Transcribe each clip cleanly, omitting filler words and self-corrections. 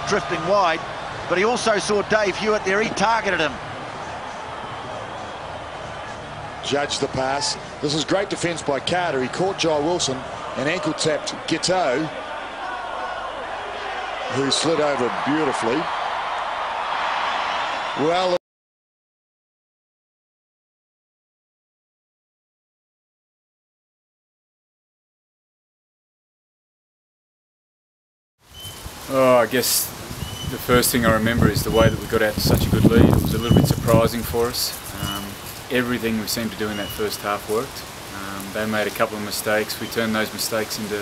Drifting wide, but he also saw Dave Hewitt there. He targeted him. Judged the pass. This is great defence by Carter. He caught Jai Wilson and ankle tapped Giteau, who slid over beautifully. Well, oh, I guess the first thing I remember is the way that we got out to such a good lead. It was a little bit surprising for us. Everything we seemed to do in that first half worked. They made a couple of mistakes. We turned those mistakes into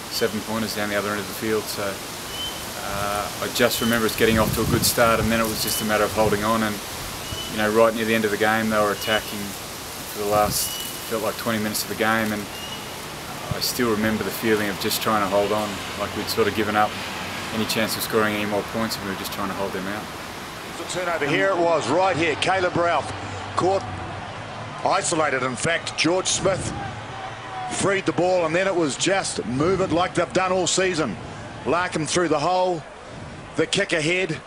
7-pointers down the other end of the field. So I just remember us getting off to a good start, and then it was just a matter of holding on. And you know, right near the end of the game, they were attacking for the last, felt like 20 minutes of the game, and I still remember the feeling of just trying to hold on, like we'd sort of given up any chance of scoring any more points, and we were just trying to hold them out. The turnover here it was, right here. Caleb Ralph caught, isolated in fact. George Smith freed the ball, and then it was just move it like they've done all season. Larkham through the hole, the kick ahead,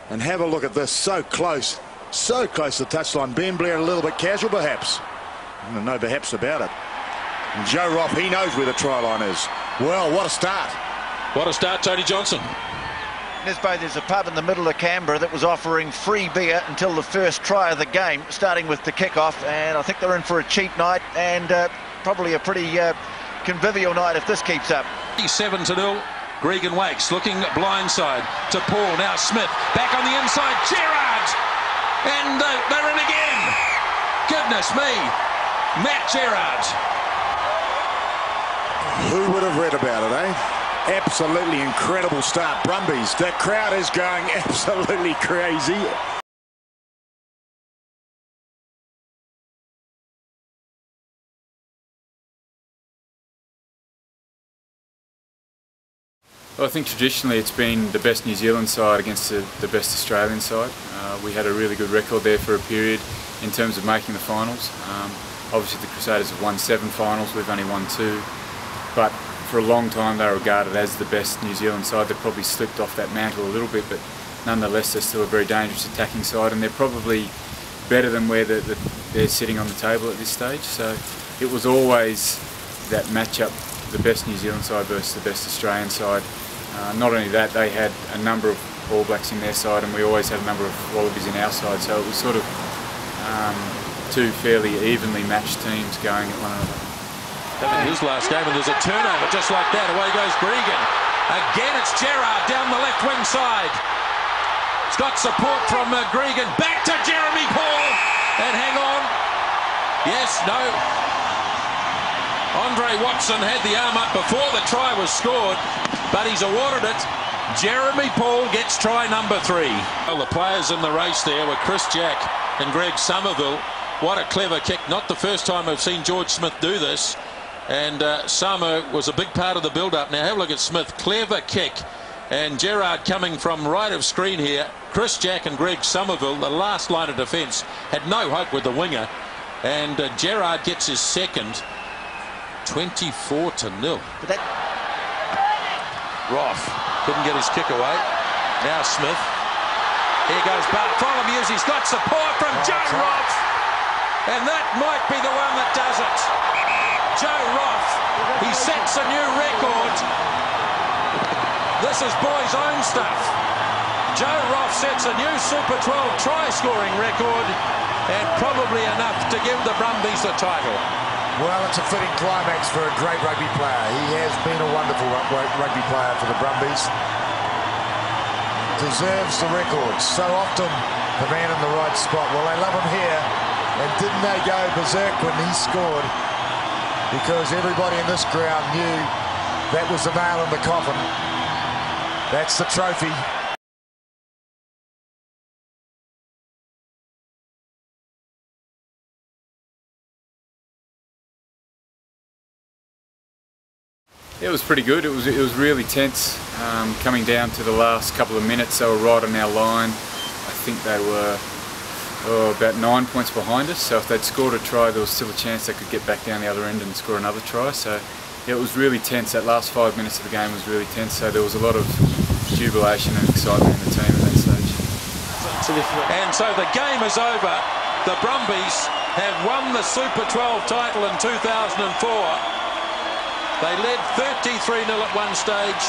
and have a look at this. So close to the touchline. Ben Blair a little bit casual perhaps. No perhaps about it. And Joe Roth, he knows where the try line is. Well, what a start. What a start, Tony Johnson. Nesbo, there's a pub in the middle of Canberra that was offering free beer until the first try of the game, starting with the kickoff, and I think they're in for a cheap night and probably a pretty convivial night if this keeps up. 7-0. Gregan Wakes looking blindside to Paul. Now Smith back on the inside. Gerrard, and they're in again. Goodness me, Matt Gerrard. Who would have read about it, eh? Absolutely incredible start. Brumbies, the crowd is going absolutely crazy. Well, I think traditionally it's been the best New Zealand side against the best Australian side. We had a really good record there for a period in terms of making the finals. Obviously the Crusaders have won 7 finals, we've only won 2. But for a long time they were regarded as the best New Zealand side. They've probably slipped off that mantle a little bit, but nonetheless they're still a very dangerous attacking side, and they're probably better than where they're sitting on the table at this stage. So it was always that matchup, the best New Zealand side versus the best Australian side. Not only that, they had a number of All Blacks in their side, and we always had a number of Wallabies in our side, so it was sort of two fairly evenly matched teams going at one another. In his last game, and there's a turnover just like that. Away goes Gregan. Again, it's Gerrard down the left wing side. It's got support from Gregan. Back to Jeremy Paul. And hang on. Yes, no. Andre Watson had the arm up before the try was scored, but he's awarded it. Jeremy Paul gets try number 3. Well, the players in the race there were Chris Jack and Greg Somerville. What a clever kick. Not the first time I've seen George Smith do this. And Samo was a big part of the build-up. Now have a look at Smith. Clever kick. And Gerrard coming from right of screen here. Chris Jack and Greg Somerville, the last line of defence, had no hope with the winger. And Gerrard gets his second. 24-0. Roth couldn't get his kick away. Now Smith. Here goes Bartholomew. He's got support from Joe Roth. And that might be the one that does it. Joe Roth, he sets a new record. This is boys' own stuff. Joe Roth sets a new Super 12 try-scoring record, and probably enough to give the Brumbies the title. Well, it's a fitting climax for a great rugby player. He has been a wonderful rugby player for the Brumbies. Deserves the record. So often the man in the right spot. Well, they love him here. And didn't they go berserk when he scored? Because everybody in this crowd knew that was the nail in the coffin. That's the trophy. It was pretty good. It was really tense coming down to the last couple of minutes. They were right on our line. I think they were about 9 points behind us, so if they'd scored a try there was still a chance they could get back down the other end and score another try. So it was really tense. That last 5 minutes of the game was really tense, so there was a lot of jubilation and excitement in the team at that stage. And so the game is over. The Brumbies have won the Super 12 title in 2004. They led 33-0 at one stage,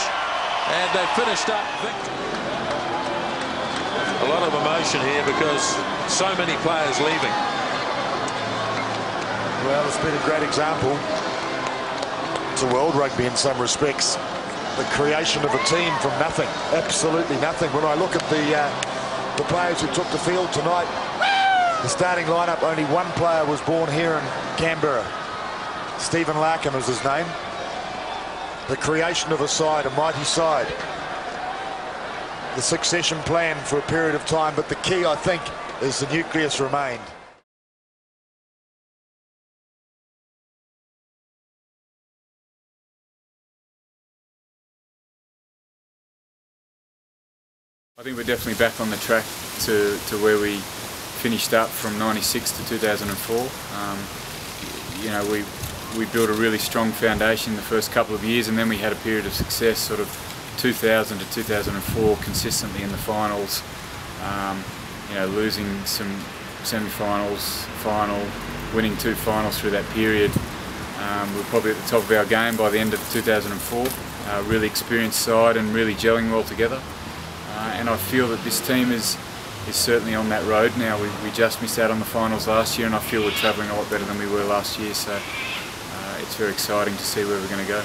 and they finished up victor. A lot of emotion here because so many players leaving. Well, it's been a great example to world rugby in some respects. The creation of a team from nothing, absolutely nothing. When I look at the players who took the field tonight, the starting lineup, only one player was born here in Canberra. Stephen Larkin was his name. The creation of a side, a mighty side. The succession plan for a period of time, but the key, I think, is the nucleus remained. I think we're definitely back on the track to where we finished up from '96 to 2004. You know, we built a really strong foundation the first couple of years, and then we had a period of success, sort of 2000 to 2004, consistently in the finals. You know, losing some semi-finals, final, winning 2 finals through that period. We were probably at the top of our game by the end of 2004. Really experienced side and really gelling well together. And I feel that this team is certainly on that road now. We just missed out on the finals last year, and I feel we're travelling a lot better than we were last year. So it's very exciting to see where we're going to go.